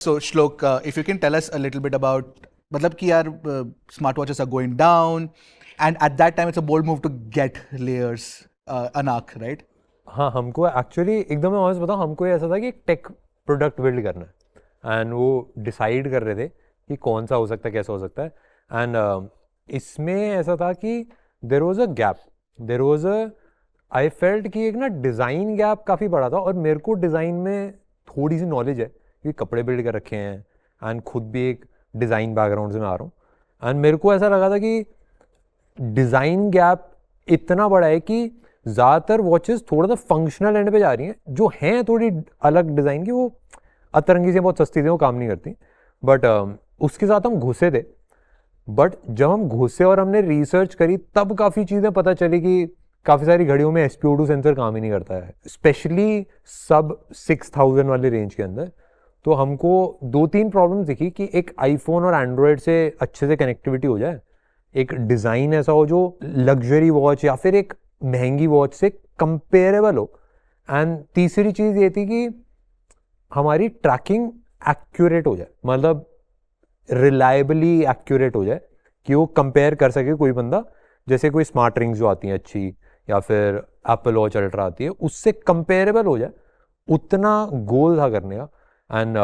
So Shlok, if you can tell us a little bit about, मतलब कि यार smartwatches are going down, and at that time it's a bold move to get layers, Anak, right? हाँ, हमको actually एकदम मैं honest बताऊँ, हमको ये ऐसा था कि एक टेक प्रोडक्ट बिल्ड करना है एंड वो डिसाइड कर रहे थे कि कौन सा हो सकता है, कैसा हो सकता है। एंड इसमें ऐसा था कि there was a gap, there was a I felt कि एक ना डिज़ाइन गैप काफ़ी बड़ा था, और मेरे को डिज़ाइन में थोड़ी सी नॉलेज है क्योंकि कपड़े बिल्ड कर रखे हैं एंड खुद भी एक डिज़ाइन बैकग्राउंड से मैं आ रहा हूँ। एंड मेरे को ऐसा लगा था कि डिज़ाइन गैप इतना बड़ा है कि ज़्यादातर वॉचेस थोड़ा सा फंक्शनल एंड पे जा रही हैं, जो हैं थोड़ी अलग डिज़ाइन की, वो अतरंगी से बहुत सस्ती थी, वो काम नहीं करती। बट उसके साथ हम घुसे थे। बट जब हम घुसे और हमने रिसर्च करी तब काफ़ी चीज़ें पता चली कि काफ़ी सारी घड़ियों में SpO2 सेंसर काम ही नहीं करता है, स्पेशली सब 6000 वाले रेंज के अंदर। तो हमको 2-3 प्रॉब्लम्स दिखी कि एक आईफोन और एंड्रॉयड से अच्छे से कनेक्टिविटी हो जाए, एक डिज़ाइन ऐसा हो जो लग्जरी वॉच या फिर एक महंगी वॉच से कंपेरेबल हो, एंड तीसरी चीज़ ये थी कि हमारी ट्रैकिंग एक्यूरेट हो जाए, मतलब रिलायबली एक्यूरेट हो जाए कि वो कंपेयर कर सके कोई बंदा, जैसे कोई स्मार्ट रिंग्स जो आती हैं अच्छी या फिर एप्पल वॉच अल्ट्रा आती है, उससे कंपेरेबल हो जाए, उतना गोल था करने का। एंड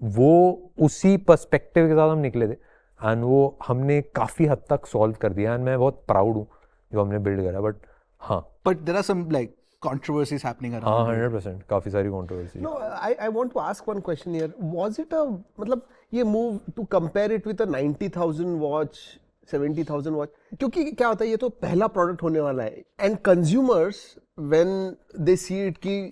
वो उसी पर्सपेक्टिव के साथ हम निकले थे एंड वो हमने काफ़ी हद तक सॉल्व कर दिया एंड मैं बहुत प्राउड हूँ जो हमने बिल्ड करा। बट हाँ, But there are some like controversies happening हाँ around it. 100% काफ़ी सारी controversy. No, I want to ask one question here. Was it a मतलब ये move to compare it with a 90,000 watch, 70,000 watch? क्योंकि क्या होता है, ये तो पहला प्रोडक्ट होने वाला है and consumers when they see it कि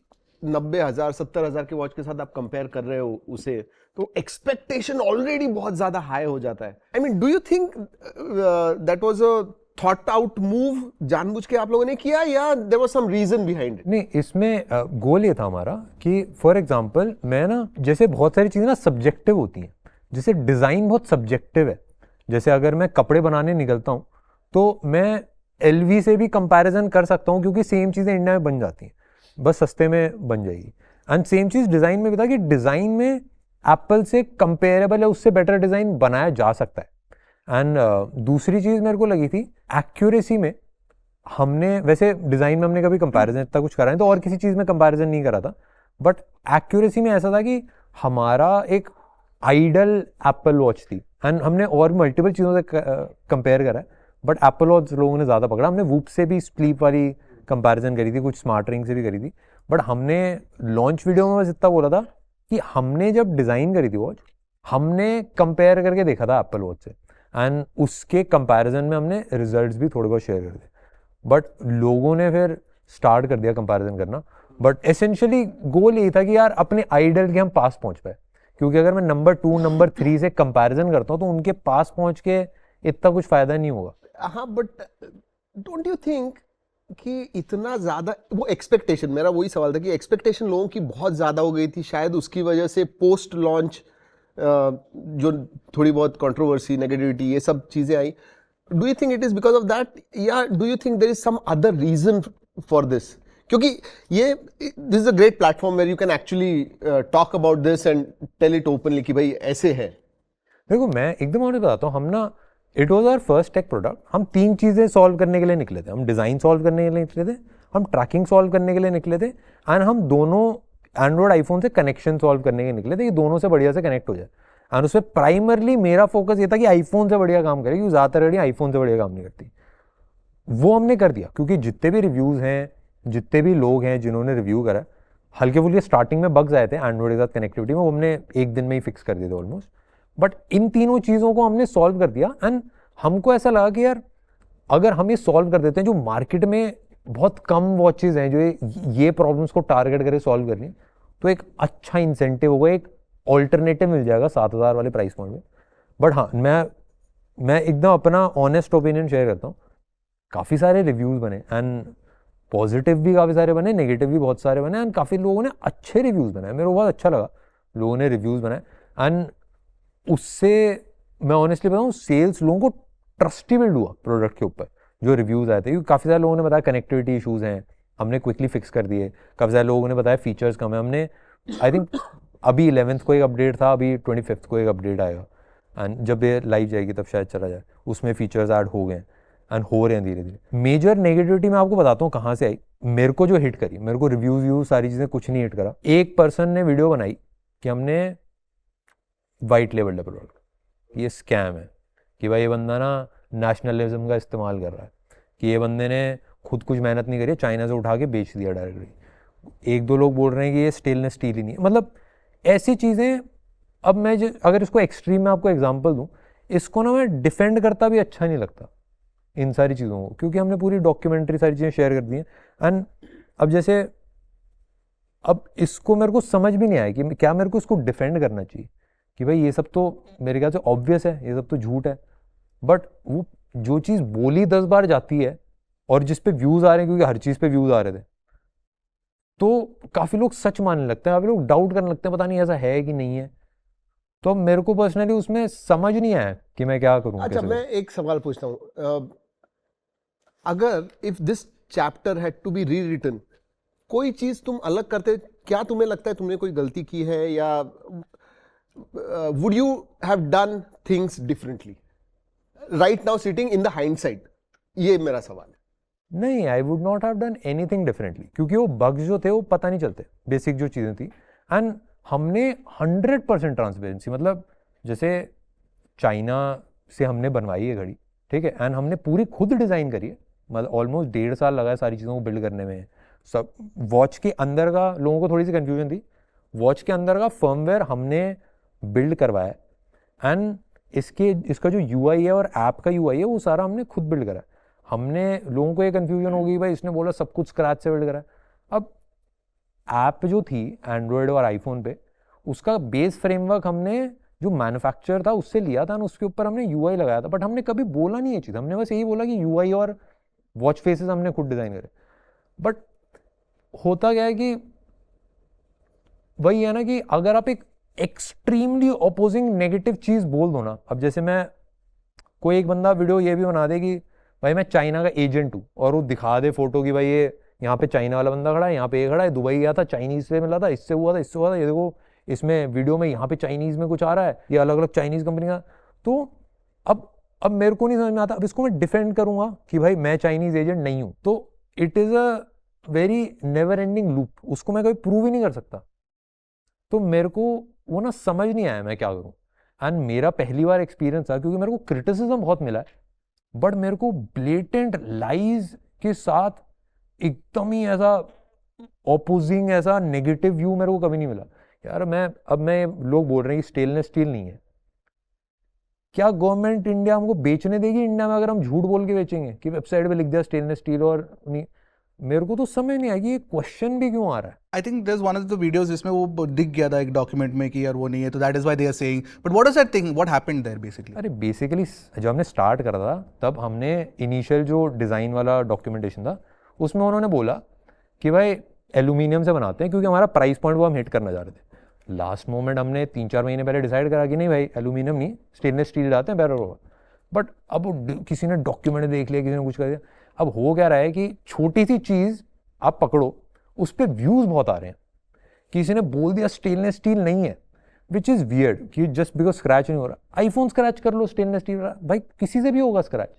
90,000 70,000 के वॉच के साथ आप कंपेयर कर रहे हो उसे, तो एक्सपेक्टेशन ऑलरेडी बहुत ज्यादा हाई हो जाता है। I mean, do you think that was a thought out move, जानबूझ के आप लोगों ने किया, या there was some reason behind it? नहीं, इसमें गोल ये था हमारा कि फॉर एग्जांपल मैं ना, जैसे बहुत सारी चीज़ें ना सब्जेक्टिव होती हैं, जैसे डिज़ाइन बहुत सब्जेक्टिव है। जैसे अगर मैं कपड़े बनाने निकलता हूँ तो मैं LV से भी कंपैरिजन कर सकता हूँ क्योंकि सेम चीज़ें इंडिया में बन जाती हैं, बस सस्ते में बन जाएगी। एंड सेम चीज़ डिज़ाइन में भी था कि डिज़ाइन में एप्पल से कंपेरेबल है, उससे बेटर डिज़ाइन बनाया जा सकता है। एंड दूसरी चीज़ मेरे को लगी थी एक्यूरेसी में। हमने वैसे डिज़ाइन में हमने कभी कंपैरिजन इतना कुछ करा नहीं, तो और किसी चीज़ में कंपैरिजन नहीं करा था, बट एक्यूरेसी में ऐसा था कि हमारा एक आइडल एप्पल वॉच थी एंड हमने और मल्टीपल चीज़ों से कंपेयर करा है, बट एप्पल वॉच लोगों ने ज़्यादा पकड़ा। हमने वूप से भी स्लीप वाली कंपैरिजन करी थी, कुछ स्मार्ट रिंग से भी करी थी, बट हमने लॉन्च वीडियो में बस इतना बोला था कि हमने जब डिज़ाइन करी थी वॉच, हमने कंपेयर करके देखा था एप्पल वॉच से, एंड उसके कंपैरिजन में हमने रिजल्ट्स भी थोड़े बहुत शेयर कर दिए। बट लोगों ने फिर स्टार्ट कर दिया कंपैरिजन करना, बट एसेंशियली गोल यही था कि यार अपने आइडल के हम पास पहुंच पाए, क्योंकि अगर मैं नंबर 2 नंबर 3 से कंपैरिजन करता हूँ तो उनके पास पहुंच के इतना कुछ फायदा नहीं होगा। हाँ, बट डोंट यू थिंक कि इतना ज्यादा वो एक्सपेक्टेशन, मेरा वही सवाल था कि एक्सपेक्टेशन लोगों की बहुत ज्यादा हो गई थी, शायद उसकी वजह से पोस्ट लॉन्च जो थोड़ी बहुत कंट्रोवर्सी, नेगेटिविटी, ये सब चीजें आई। Do you think it is because of that, या do you think there is some other reason for this? क्योंकि ये this is a great platform where you can actually talk about this and tell it openly कि भाई ऐसे है। देखो, मैं एकदम ऑनेस्ट बताता हूँ, हम ना, it was our first tech product. हम 3 चीज़ें सॉल्व करने के लिए निकले थे। हम डिज़ाइन सॉल्व करने के लिए निकले थे, हम ट्रैकिंग सॉल्व करने के लिए निकले थे, एंड हम दोनों एंड्रॉयड आईफोन से कनेक्शन सॉल्व करने के लिए निकले थे कि दोनों से बढ़िया से कनेक्ट हो जाए। एंड उसमें प्राइमरली मेरा फोकस ये था कि आईफोन से बढ़िया काम करे, क्योंकि ज़्यादातर घड़ियाँ आईफोन से बढ़िया काम नहीं करती। वो हमने कर दिया, क्योंकि जितने भी रिव्यूज़ हैं, जितने भी लोग हैं जिन्होंने रिव्यू करा, हल्के फुल्के स्टार्टिंग में बग्स आए थे एंड्रॉयड के साथ कनेक्टिविटी में, वो हमने एक दिन में ही फिक्स कर दिए थे ऑलमोस्ट। बट इन तीनों चीज़ों को हमने सॉल्व कर दिया, एंड हमको ऐसा लगा कि यार अगर हम ये सॉल्व कर देते हैं, जो मार्केट में बहुत कम वॉचेज़ हैं जो ये प्रॉब्लम्स को टारगेट करके सॉल्व कर रही हैं, तो एक अच्छा इंसेंटिव होगा, एक ऑल्टरनेटिव मिल जाएगा 7,000 वाले प्राइस पॉइंट में। बट हाँ, मैं एकदम अपना ऑनेस्ट ओपिनियन शेयर करता हूँ। काफ़ी सारे रिव्यूज़ बने, एंड पॉजिटिव भी काफ़ी सारे बने, नेगेटिव भी बहुत सारे बने, एंड काफ़ी लोगों ने अच्छे रिव्यूज़ बनाए। मेरे को बहुत अच्छा लगा लोगों ने रिव्यूज़ बनाए, एंड उससे मैं ऑनेस्टली बताऊँ, सेल्स लोगों को ट्रस्ट ही बिल्ड हुआ प्रोडक्ट के ऊपर जो रिव्यूज़ आए थे, क्योंकि काफ़ी सारे लोगों ने बताया कनेक्टिविटी इशूज़ हैं, हमने क्विकली फिक्स कर दिए। काफ़ी सारे लोगों ने बताया फीचर्स कम है, हमने आई थिंक अभी 11th को एक अपडेट था, अभी 25th को एक अपडेट आएगा, एंड जब ये लाइव जाएगी तब शायद चला जाए, उसमें फीचर्स ऐड हो गए एंड हो रहे हैं धीरे धीरे। मेजर नेगेटिविटी मैं आपको बताता हूँ कहाँ से आई। मेरे को जो हिट करी, मेरे को रिव्यू सारी चीज़ें कुछ नहीं हिट करा। एक पर्सन ने वीडियो बनाई कि हमने वाइट लेवल प्रोडक्ट, ये स्कैम है, कि भाई ये बंदा ना नेशनलिज्म का इस्तेमाल कर रहा है, कि ये बंदे ने खुद कुछ मेहनत नहीं करी, चाइना से उठा के बेच दिया डायरेक्टली। एक दो लोग बोल रहे हैं कि ये स्टेनलेस स्टील ही नहीं है। मतलब ऐसी चीज़ें। अब मैं अगर इसको एक्सट्रीम में आपको एग्जांपल दूं, इसको ना मैं डिफेंड करता भी अच्छा नहीं लगता इन सारी चीज़ों को, क्योंकि हमने पूरी डॉक्यूमेंट्री सारी चीज़ें शेयर कर दी हैं। एंड अब जैसे अब इसको मेरे को समझ भी नहीं आया कि क्या मेरे को इसको डिफेंड करना चाहिए, कि भाई ये सब तो मेरे ख्याल से ऑब्वियस है, ये सब तो झूठ है। बट वो जो चीज़ बोली 10 बार जाती है और जिस पे व्यूज़ आ रहे हैं, क्योंकि हर चीज़ पे व्यूज़ आ रहे थे, तो काफ़ी लोग सच मानने लगते हैं, काफ़ी लोग डाउट करने लगते हैं, पता नहीं ऐसा है कि नहीं है। तो मेरे को पर्सनली उसमें समझ नहीं आया कि मैं क्या करूं। अच्छा, मैं एक सवाल पूछता हूँ, अगर if this chapter had to be rewritten, कोई चीज तुम अलग करते, क्या तुम्हें लगता है तुमने कोई गलती की है, या would you have done things differently right now sitting in the hindsight? ये मेरा सवाल है। नहीं, I would not have done anything differently, क्योंकि वो बग्स जो थे वो पता नहीं चलते, बेसिक जो चीज़ें थी। एंड हमने 100% ट्रांसपेरेंसी, मतलब जैसे चाइना से हमने बनवाई है घड़ी, ठीक है, एंड हमने पूरी खुद डिज़ाइन करी है, मतलब ऑलमोस्ट 1.5 साल लगा है सारी चीज़ों को बिल्ड करने में। सब वॉच के अंदर का, लोगों को थोड़ी सी कन्फ्यूजन थी, वॉच के अंदर का फर्मवेयर हमने बिल्ड करवाया है, एंड इसका जो UI है और ऐप का UI है वो सारा हमने खुद बिल्ड करा है। हमने, लोगों को ये कन्फ्यूजन होगी भाई इसने बोला सब कुछ स्क्रैच से बिल्ड करा है। अब ऐप जो थी एंड्रॉयड और आईफोन पे, उसका बेस फ्रेमवर्क हमने जो मैन्युफैक्चर था उससे लिया था, उसके ऊपर हमने UI लगाया था। बट हमने कभी बोला नहीं ये चीज़, हमने बस यही बोला कि UI और वॉच फेसेस हमने खुद डिज़ाइन करे। बट होता क्या है कि वही है ना, कि अगर आप एक एक्सट्रीमली अपोजिंग नेगेटिव चीज़ बोल दो ना, अब जैसे मैं, कोई एक बंदा वीडियो ये भी बना दे कि भाई मैं चाइना का एजेंट हूँ, और वो दिखा दे फोटो कि भाई ये यहाँ पे चाइना वाला बंदा खड़ा है, यहाँ पे ये खड़ा है, दुबई गया था, चाइनीज से मिला था, इससे हुआ था, इससे हुआ था, ये देखो इसमें वीडियो में यहाँ पे चाइनीज में कुछ आ रहा है, ये अलग अलग चाइनीज कंपनी का। तो अब मेरे को नहीं समझ में आता, अब इसको मैं डिफेंड करूंगा कि भाई मैं चाइनीज एजेंट नहीं हूँ, तो it is a very never ending loop, उसको मैं कभी प्रूव ही नहीं कर सकता। तो मेरे को वो ना समझ नहीं आया मैं क्या करूँ। एंड मेरा पहली बार एक्सपीरियंस था, क्योंकि मेरे को क्रिटिसिज्म बहुत मिला है, बट मेरे को ब्लेटेंट लाइज के साथ एकदम ही ऐसा ऑपोजिंग, ऐसा नेगेटिव व्यू मेरे को कभी नहीं मिला। यार मैं लोग बोल रहे हैं कि स्टेनलेस स्टील नहीं है, क्या गवर्नमेंट इंडिया हमको बेचने देगी इंडिया में अगर हम झूठ बोल के बेचेंगे कि वेबसाइट पे लिख दिया स्टेनलेस स्टील और नहीं? मेरे को तो समझ नहीं आया कि ये क्वेश्चन भी क्यों आ रहा है। I think there is one of the videos जिसमें वो दिख गया था एक डॉक्यूमेंट में कि यार वो नहीं है, तो that is why they are saying, but what is that thing, what happened there basically? अरे बेसिकली जब हमने स्टार्ट करा था तब हमने इनिशियल जो डिज़ाइन वाला डॉक्यूमेंटेशन था उसमें उन्होंने बोला कि भाई एल्यूमिनियम से बनाते हैं, क्योंकि हमारा प्राइस पॉइंट वो हम हिट करना चाह रहे थे। लास्ट मोमेंट हमने 3-4 महीने पहले डिसाइड करा कि नहीं भाई एल्यूमिनियम नहीं, स्टेनलेस स्टील डालते हैं, बेटर होगा। बट अब किसी ने डॉक्यूमेंट देख लिया, किसी ने कुछ कर दिया। अब हो क्या रहा है कि छोटी सी चीज़ आप पकड़ो, उस पर व्यूज़ बहुत आ रहे हैं। किसी ने बोल दिया स्टेनलेस स्टील नहीं है, विच इज़ वियर्ड, कि जस्ट बिकॉज स्क्रैच नहीं हो रहा, आईफोन स्क्रैच कर लो स्टेनलेस स्टील, भाई किसी से भी होगा स्क्रैच।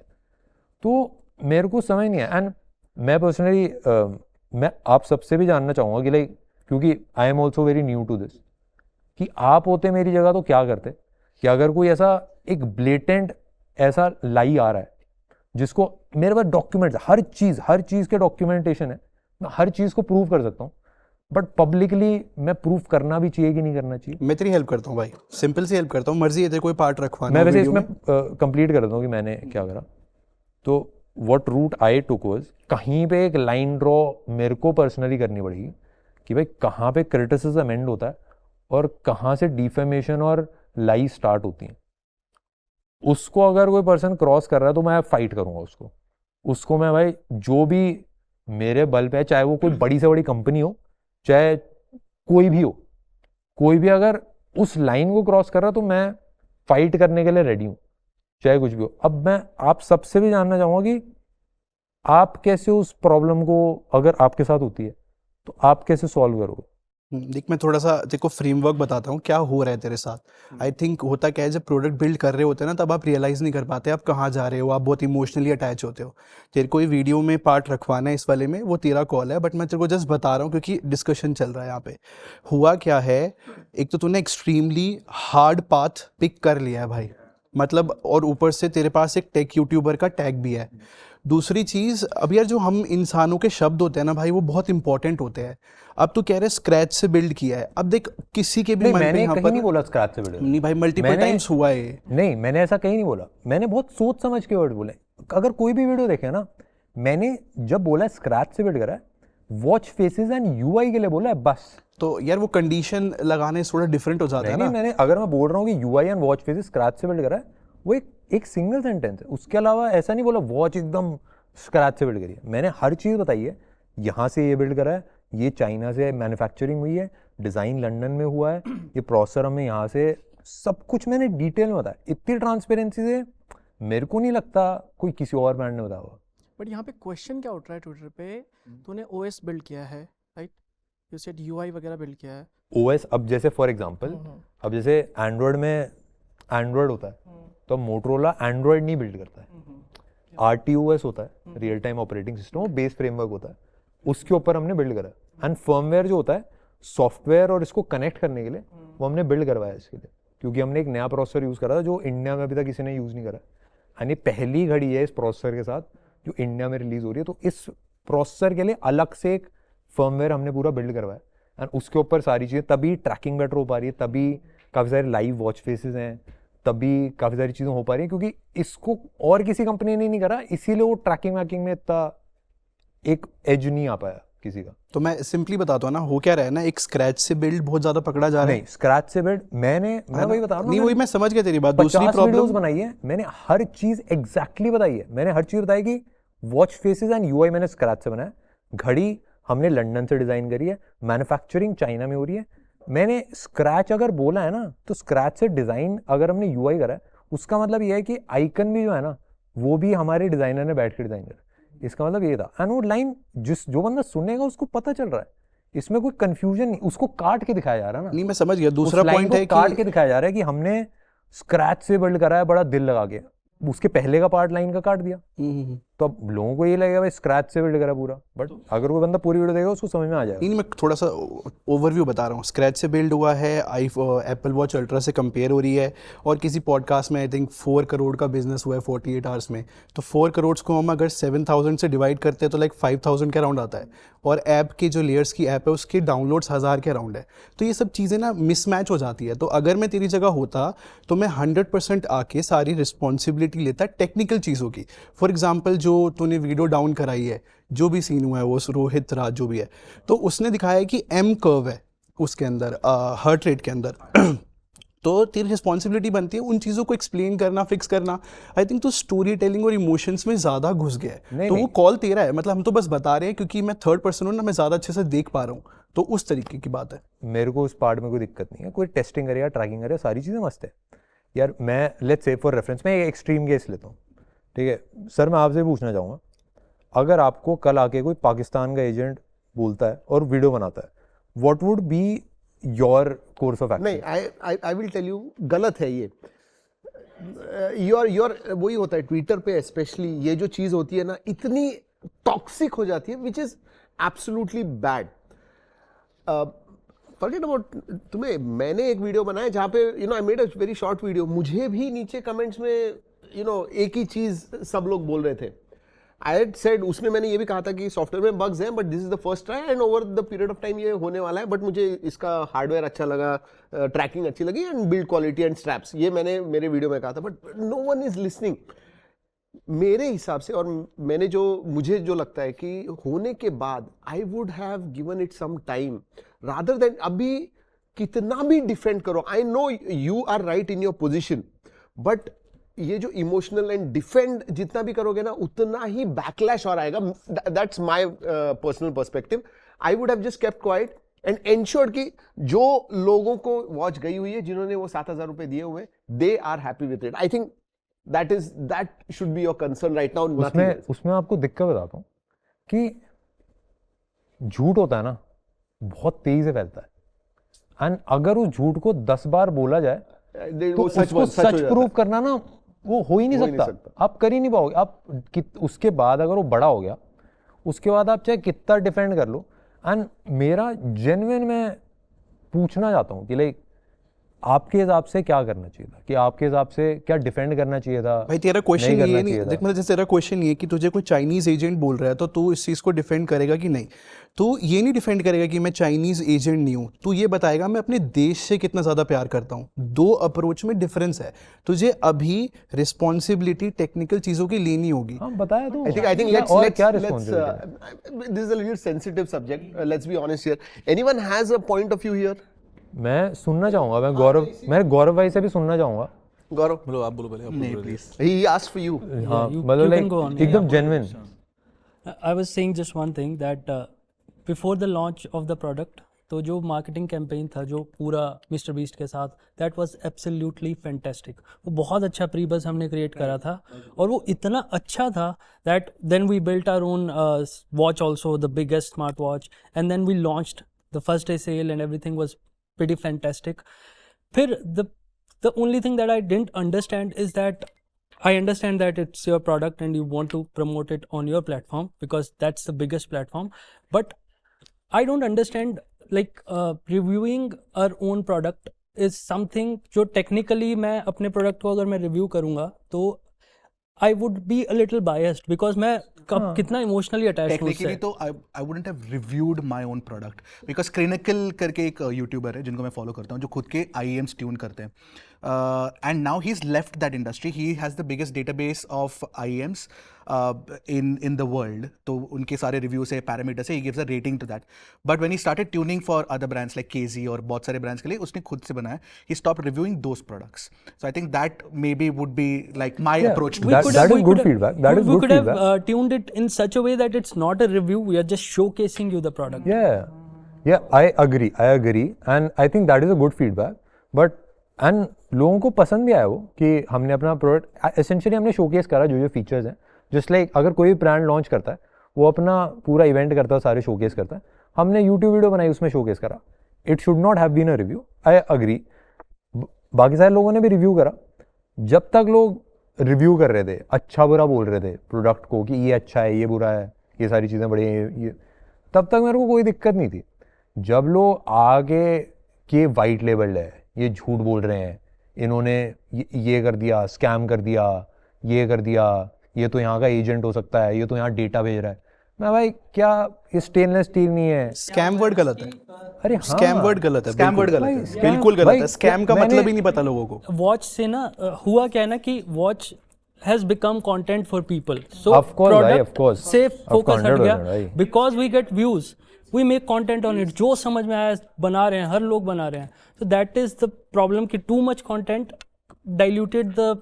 तो मेरे को समझ नहीं है। एंड मैं पर्सनली मैं आप सबसे भी जानना चाहूँगा कि लाइक, क्योंकि I am also very new to this, कि आप होते मेरी जगह तो क्या करते कि अगर कोई ऐसा एक ब्लेटेंट ऐसा लाई आ रहा है जिसको मेरे पास डॉक्यूमेंट, हर चीज़ के डॉक्यूमेंटेशन है, मैं हर चीज़ को प्रूव कर सकता हूँ, बट पब्लिकली मैं प्रूफ करना भी चाहिए कि नहीं करना चाहिए? मैं तेरी हेल्प करता हूँ भाई, सिंपल सी हेल्प करता हूँ, मर्जी है तेरे कोई पार्ट रखवाना मैं वैसे वीडियो इसमें कंप्लीट कर देता हूँ कि मैंने क्या करा। तो what route I took was, कहीं पे एक लाइन ड्रॉ मेरे को पर्सनली करनी पड़ेगी कि भाई कहाँ पे क्रिटिसिज्म एंड होता है और कहाँ से डिफेमेशन और लाई स्टार्ट होती हैं। उसको अगर कोई पर्सन क्रॉस कर रहा है तो मैं फाइट करूँगा उसको मैं भाई जो भी मेरे बल पे है, चाहे वो कोई बड़ी से बड़ी कंपनी हो, चाहे कोई भी हो, कोई भी अगर उस लाइन को क्रॉस कर रहा तो मैं फाइट करने के लिए रेडी हूँ, चाहे कुछ भी हो। अब मैं आप सबसे भी जानना चाहूँगा कि आप कैसे उस प्रॉब्लम को, अगर आपके साथ होती है तो आप कैसे सॉल्व करोगे? देख मैं थोड़ा सा तेरे को फ्रेमवर्क बताता हूँ क्या हो रहा है तेरे साथ। आई थिंक होता क्या है, जब प्रोडक्ट बिल्ड कर रहे होते हैं ना तब आप रियलाइज़ नहीं कर पाते आप कहाँ जा रहे हो, आप बहुत इमोशनली अटैच होते हो। तेरे को वीडियो में पार्ट रखवाना है इस वाले में, वो तेरा कॉल है, बट मैं तेरे को जस्ट बता रहा हूँ क्योंकि डिस्कशन चल रहा है यहाँ पे। हुआ क्या है, एक तो तूने एक्सट्रीमली हार्ड पाथ पिक कर लिया है भाई, मतलब, और ऊपर से तेरे पास एक टेक यूट्यूबर का टैग भी है। दूसरी चीज़, अब यार जो हम इंसानों के शब्द होते हैं ना भाई वो बहुत इंपॉर्टेंट होते हैं। अब तू कह रहे स्क्रैच से बिल्ड किया है, अब देख किसी के भी नहीं, मन पे मैंने यहाँ कहीं पर नहीं बोला स्क्रैच से बिल्ड। नहीं भाई, मल्टीपल मैंने- टाइम्स हुआ है ये। नहीं, मैंने ऐसा कहीं नहीं बोला, मैंने बहुत सोच समझ के वर्ड बोले। अगर कोई भी वीडियो देखे ना, मैंने जब बोला स्क्रैच से बिल्ड करा है, वॉच फेसेस एंड यूआई के लिए बोला है बस। तो यार वो कंडीशन लगाने से थोड़ा डिफरेंट हो जाता है नहीं, ना। मैंने अगर मैं बोल रहा हूँ कि UI and watch faces scratch से बिल्ड करा है, वो एक सिंगल सेंटेंस है, उसके अलावा ऐसा नहीं बोला वॉच एकदम स्क्रैच से बिल्ड करी है। मैंने हर चीज़ बताई है, यहाँ से ये बिल्ड करा है, ये चाइना से मैन्युफैक्चरिंग हुई है, डिज़ाइन लंदन में हुआ है, ये प्रोसेसर हमें यहाँ से, सब कुछ मैंने डिटेल में बताया। इतनी ट्रांसपेरेंसी से मेरे को नहीं लगता कोई किसी और ब्रांड ने बताया होगा। बट यहाँ पे क्वेश्चन क्या उठ रहा है ट्विटर पे, तूने ओएस बिल्ड किया है, राइट, यू सेड यूआई वगैरह बिल्ड किया है। ओएस, अब जैसे फॉर एग्जांपल, अब जैसे एंड्रॉयड में एंड्रॉयड होता है, तो मोटरोला एंड्रॉयड नहीं बिल्ड करता है, RTOS होता है, रियल टाइम ऑपरेटिंग सिस्टम, वो बेस फ्रेमवर्क होता है, उसके ऊपर हमने बिल्ड करा। एंड फर्मवेयर जो होता है सॉफ्टवेयर और इसको कनेक्ट करने के लिए, वो हमने बिल्ड करवाया इसके लिए, क्योंकि हमने एक नया प्रोसेसर यूज़ करा था जो इंडिया में अभी तक किसी ने यूज़ नहीं करा। एंड ये पहली घड़ी है इस प्रोसेसर के साथ जो इंडिया में रिलीज हो रही है, तो इस प्रोसेसर के लिए अलग से एक फर्मवेयर हमने पूरा बिल्ड करवाया। एंड उसके ऊपर सारी चीज़ें, तभी ट्रैकिंग बेटर हो पा रही है, तभी काफ़ी सारे लाइव वॉच फेसेस हैं, तभी काफ़ी सारी चीज़ें हो पा रही हैं, क्योंकि इसको और किसी कंपनी ने नहीं करा, इसीलिए वो ट्रैकिंग वैकिंग में इतना एक एज नहीं आ पाया किसी का। तो मैं सिंपली बताता हूँ ना, हो क्या रहा है ना, एक स्क्रैच से बिल्ड बहुत ज्यादा पकड़ा जा रहा है। नहीं, स्क्रैच से बिल्ड मैं वही बता रहा हूँ, नहीं वही मैं समझ गया तेरी बात। दूसरी 50 प्रॉब्लम वीडियोस बनाई है मैंने, हर चीज एग्जैक्टली बताई है मैंने, हर चीज बताई कि वॉच फेसेस एंड यूआई मैंने स्क्रैच से बनाया, घड़ी हमने लंदन से डिजाइन करी है, मैन्युफैक्चरिंग चाइना में हो रही है। मैंने स्क्रैच अगर बोला है ना, तो स्क्रैच से डिजाइन अगर हमने यूआई करा है, उसका मतलब ये है कि आइकन भी जो है ना, वो भी हमारे डिजाइनर ने बैठ के डिजाइन करा। इसका मतलब ये था। एंड वो लाइन जो बंदा सुनेगा उसको पता चल रहा है, इसमें कोई कंफ्यूजन नहीं, उसको काट के दिखाया जा रहा है ना। नहीं मैं समझ गया। दूसरा उस लाइन पॉइंट को है काट कि के दिखाया जा रहा है कि हमने स्क्रैच से बिल्ड करा है बड़ा दिल लगा के, उसके पहले का पार्ट लाइन का काट दिया। तो अब लोगों को ये लगेगा भाई स्क्रैच से बिल्ड करा पूरा, बट अगर कोई बंदा पूरी वीडियो देखेगा उसको समझ में आ जाएगा। नहीं मैं थोड़ा सा ओवरव्यू बता रहा हूँ। स्क्रैच से बिल्ड हुआ है, एप्पल वॉच अल्ट्रा से कंपेयर हो रही है, और किसी पॉडकास्ट में आई थिंक 4 करोड़ का बिजनेस हुआ है 48 आवर्स में। तो 4 करोड़ को हम अगर 7,000 से डिवाइड करते हैं तो लाइक 5,000 के अराउंड आता है, और ऐप के जो लेयर्स की ऐप है उसके डाउनलोड्स 1,000 के अराउंड है। तो ये सब चीज़ें ना मिसमैच हो जाती है। तो अगर मैं तेरी जगह होता तो मैं 100% आके सारी रिस्पॉन्सिबिलिटी लेता टेक्निकल चीज़ों की। फॉर एग्जाम्पल जो तूने वीडियो डाउन कराई है, जो भी सीन हुआ है वो रोहित राज जो भी है, तो उसने दिखाया है कि M कर्व है उसके अंदर, हार्ट रेट के अंदर। तो तेरी रिस्पॉन्सिबिलिटी बनती है उन चीज़ों को एक्सप्लेन करना, फिक्स करना। आई थिंक तो स्टोरी टेलिंग और इमोशंस में ज़्यादा घुस गया है। तो वो कॉल तेरा है, मतलब हम तो बस बता रहे हैं क्योंकि मैं थर्ड पर्सन हूँ ना, मैं ज़्यादा अच्छे से देख पा रहा हूँ, तो उस तरीके की बात है। मेरे को उस पार्ट में कोई दिक्कत नहीं है, कोई टेस्टिंग करेगा, ट्रैकिंग करेगा, सारी चीज़ें मस्त है यार। मैं लेट्स से फॉर रेफरेंस मैं एक एक्सट्रीम केस लेता हूँ, ठीक है सर, मैं आपसे पूछना चाहूँगा, अगर आपको कल आके कोई पाकिस्तान का एजेंट बोलता है और वीडियो बनाता है, what would be your course of action? नहीं, आई विल टेल यू, गलत है ये। योर वही होता है ट्विटर पे स्पेशली, ये जो चीज़ होती है ना इतनी टॉक्सिक हो जाती है, which is absolutely bad. Forget about तुम्हें, मैंने एक वीडियो बनाया जहाँ पे I made a very short video, मुझे भी नीचे कमेंट्स में एक ही चीज़ सब लोग बोल रहे थे। आई हैड सेड, उसमें मैंने ये भी कहा था कि सॉफ्टवेयर में बग्स हैं, but this is the first try and over the period of time ये होने वाला है, बट मुझे इसका हार्डवेयर अच्छा लगा, ट्रैकिंग अच्छी लगी and build quality and straps, ये मैंने मेरे वीडियो में कहा था, but no one is listening मेरे हिसाब से। और मुझे जो लगता है कि होने के बाद I would have given it some time rather than अभी कितना भी डिफेंड करो। I know you are right in your position, but ये जो इमोशनल एंड डिफेंड जितना भी करोगे ना, उतना ही बैकलैश और आएगा। That's my personal perspective. I would have just kept quiet and ensured कि जो लोगों को वॉच गई हुई है, जिन्होंने वो 7,000 रुपए दिए हुए, they are happy with it. I think that should be your concern right now. उसमें आपको दिक्कत बताता हूँ कि झूठ होता है ना, बहुत तेजी से फैलता है। एंड अगर उस झूठ को 10 बार बोला जाए तो वो उसको सच प्रूव करना ना वो हो ही नहीं हो ही नहीं सकता, सकता। आप कर ही नहीं पाओगे। आप उसके बाद अगर वो बड़ा हो गया उसके बाद आप चाहे कितना डिफेंड कर लो। एंड मेरा जेन्युइन मैं पूछना चाहता हूँ कि लाइक आपके हिसाब से क्या करना चाहिए था, कि आपके हिसाब से क्या डिफेंड करना चाहिए था? भाई तेरा क्वेश्चन नहीं ये करना नहीं, चाहिए देख था? मतलब जैसे तेरा क्वेश्चन ये कि तुझे कोई चाइनीज एजेंट बोल रहा है तो तू इस चीज़ को डिफेंड करेगा कि नहीं? तू ये नहीं डिफेंड करेगा कि मैं चाइनीज एजेंट नहीं हूँ, तू ये बताएगा मैं अपने देश से कितना ज़्यादा प्यार करता हूँ। दो अप्रोच में डिफरेंस है। तुझे अभी रिस्पॉन्सिबिलिटी टेक्निकल चीज़ों की लेनी होगी। हाँ बताया तो। I think क्या- और क्या let's responsibility? this is a little sensitive subject. Let's be honest here. Anyone has a point of view here? मैं सुनना चाहूंगा, मैं गौरव भाई से भी सुनना चाहूंगा। Gaurav, बोलो, आप बोलो पहले। नहीं please he asked for you. हाँ you मतलब can लाइक go on. एकदम genuine. I was saying just one thing that before the launch of the product, तो जो मार्केटिंग कैंपेन था जो पूरा मिस्टर बीस्ट के साथ, दैट वाज एब्सोल्युटली फैंटास्टिक। वो बहुत अच्छा प्री बज़ हमने क्रिएट करा था और वो इतना अच्छा था that then we built our own watch also, the biggest smart watch, and then we launched the first day sale and everything was pretty fantastic. फिर the only thing that I didn't understand is that I understand that it's your product and you want to promote it on your platform because that's the biggest platform, but I don't understand like reviewing our own product is something जो technically मैं अपने product को अगर मैं review करूँगा तो I would be a little biased because मैं कब कितना emotionally attached हूँ टेक्निकली उससे। तो I wouldn't have reviewed my own product because clinical करके एक यूट्यूबर है जिनको मैं फॉलो करता हूँ जो खुद के IEMs ट्यून करते हैं and now he is left that industry. He has the biggest database of IEMs in the world, तो उनके सारे रिव्यूज है, पैरामीटर्स है, he gives a rating to that. But when he started tuning for other brands like KZ और बहुत सारे brands के लिए उसने खुद से बनाया, he stop reviewing those products. So I think that maybe would be like my approach to That is good feedback. That is we good could have feedback. tuned it in such a way that it's not a review, we are just showcasing you the product. Yeah, I agree, and I think that is a good feedback. But and लोगों को पसंद भी आया वो कि हमने अपना product essentially हमने शोकेस करा जो फीचर्स हैं। जस्ट लाइक अगर कोई ब्रांड लॉन्च करता है वो अपना पूरा इवेंट करता है, सारे शोकेस करता है, हमने यूट्यूब वीडियो बनाई उसमें शोकेस करा। It should not have been a review, I agree. बाकी सारे लोगों ने भी रिव्यू करा। जब तक लोग रिव्यू कर रहे थे, अच्छा बुरा बोल रहे थे प्रोडक्ट को कि ये अच्छा है, ये बुरा है, ये सारी चीज़ें बढ़िया हैं, ये तब तक मेरे को कोई दिक्कत नहीं थी। जब लोग आगे के वाइट लेबल्ड है, ये झूठ बोल रहे हैं, इन्होंने ये कर दिया, स्कैम कर दिया, ये कर दिया, ये तो यहाँ का एजेंट हो सकता है, ये तो यहाँ डेटा भेज रहा है, मैं भाई क्या ये स्टेनलेस स्टील नहीं है? स्कैम वर्ड गलत है। अरे हाँ, स्कैम वर्ड गलत है। स्कैम वर्ड गलत भाई, है, scam- बिल्कुल गलत भाई, है। स्कैम का मैंने- मतलब ही नहीं पता लोगों को। वॉच से ना हुआ क्या है ना कि watch has become content for people, so Of course, भाई, of course. से Of फोकस हट 100% गया भाई। Because we get views, we make content on it, जो समझ में आया बना रहे हैं, हर लोग बना रहे हैं। So that is the problem कि too much content diluted the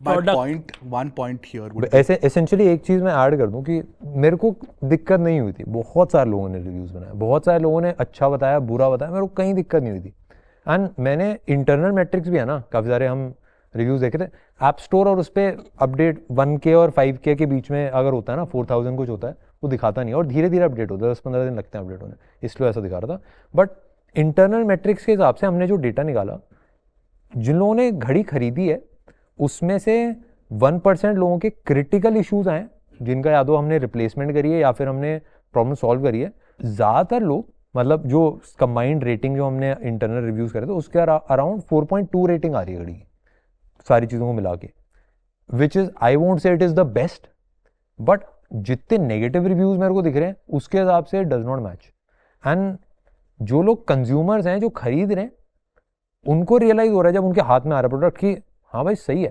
but product. One point here would ऐसे एसेंशियली एक चीज़ मैं ऐड कर दूं कि मेरे को दिक्कत नहीं हुई थी। बहुत सारे लोगों ने रिव्यूज़ बनाए, बहुत सारे लोगों ने अच्छा बताया, बुरा बताया, मेरे को कहीं दिक्कत नहीं हुई थी। एंड मैंने इंटरनल मैट्रिक्स भी है ना, काफ़ी सारे हम रिव्यूज़ देखे थे ऐप स्टोर, और उस पर अपडेट 1K और 5K के बीच में अगर होता है ना, 4000 कुछ होता है, वो दिखाता नहीं, और धीरे धीरे अपडेट होता है, 10-15 दिन लगते हैं अपडेट होने, इसलिए ऐसा दिखा रहा था। बट इंटरनल मैट्रिक्स के हिसाब से हमने जो डेटा निकाला, जिन लोगों ने घड़ी खरीदी है उसमें से 1% लोगों के क्रिटिकल इश्यूज आए, जिनका या तो हमने रिप्लेसमेंट करी है या फिर हमने प्रॉब्लम सॉल्व करी है। ज़्यादातर लोग मतलब जो कंबाइंड रेटिंग जो हमने इंटरनल रिव्यूज़ करे थे उसके अराउंड 4.2 रेटिंग आ रही है घड़ी की, सारी चीज़ों को मिला के, which is I won't say it is the best, but जितने नेगेटिव रिव्यूज़ मेरे को दिख रहे हैं उसके हिसाब से डज नॉट मैच। एंड जो लोग कंज्यूमर्स हैं जो खरीद रहे हैं उनको रियलाइज़ हो रहा है जब उनके हाथ में आ रहा है प्रोडक्ट कि हाँ भाई सही है।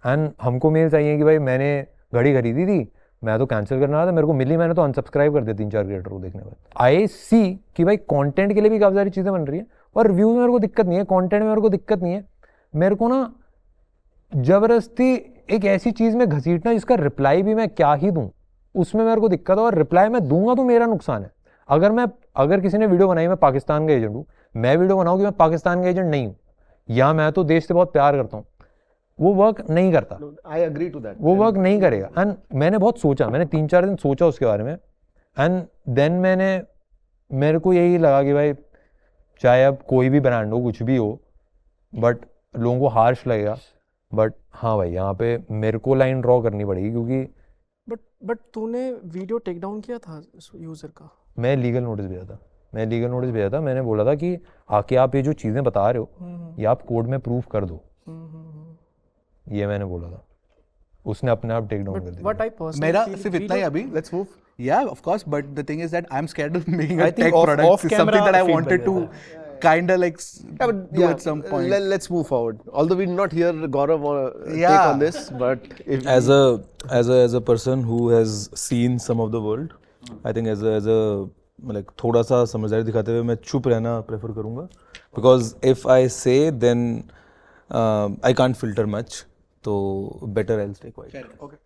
एंड हमको मेल चाहिए कि भाई मैंने घड़ी खरीदी थी, मैं तो कैंसिल करना रहा था, मेरे को मिली, मैंने तो अनसब्सक्राइब कर दिया 3-4 क्रिएटर को देखने बाद। आई सी कि भाई कंटेंट के लिए भी काफ़ी सारी चीज़ें बन रही है, और रिव्यूज़ में मेरे को दिक्कत नहीं है, कंटेंट में मेरे को दिक्कत नहीं है। मेरे को ना ज़बरदस्ती एक ऐसी चीज़ में घसीटना जिसका रिप्लाई भी मैं क्या ही दूँ, उसमें मेरे को दिक्कत है, और रिप्लाई मैं दूंगा तो मेरा नुकसान है। अगर किसी ने वीडियो बनाई मैं पाकिस्तान का एजेंट हूँ, मैं वीडियो बनाऊँ कि मैं पाकिस्तान का एजेंट नहीं हूँ या मैं तो देश से बहुत प्यार करता हूँ, वो वर्क नहीं करता। I agree to that. वो वर्क नहीं करेगा। एंड मैंने बहुत सोचा, मैंने 3-4 दिन सोचा उसके बारे में, एंड देन मेरे को यही लगा कि भाई चाहे अब कोई भी ब्रांड हो, कुछ भी हो, बट लोगों को हार्श लगेगा, बट हाँ भाई यहाँ पे मेरे को लाइन ड्रॉ करनी पड़ेगी, क्योंकि बट तूने वीडियो टेक डाउन किया था यूजर का? मैं लीगल नोटिस भेजा था, मैंने बोला था कि आके आप ये जो चीज़ें बता रहे हो ये आप कोड में प्रूफ कर दो, ये मैंने बोला था, उसने अपने आप टेक डाउन कर दिया। What I personally मेरा feel, सिर्फ इतना ही अभी. Let's move. Yeah, of course, but the thing is that I'm scared of making a I think tech product. off It's something camera that I feedback wanted to देता kind of like Yeah, but do yeah, at some point. Let's move forward. Although we did not hear Gaurav take Yeah. on this, but if as a person who has seen some of the world, I think as a like थोड़ा सा समझदारी दिखाते हुए मैं चुप रहना prefer करूँगा, because if I say then I can't filter much, तो better I'll stay quiet. Okay.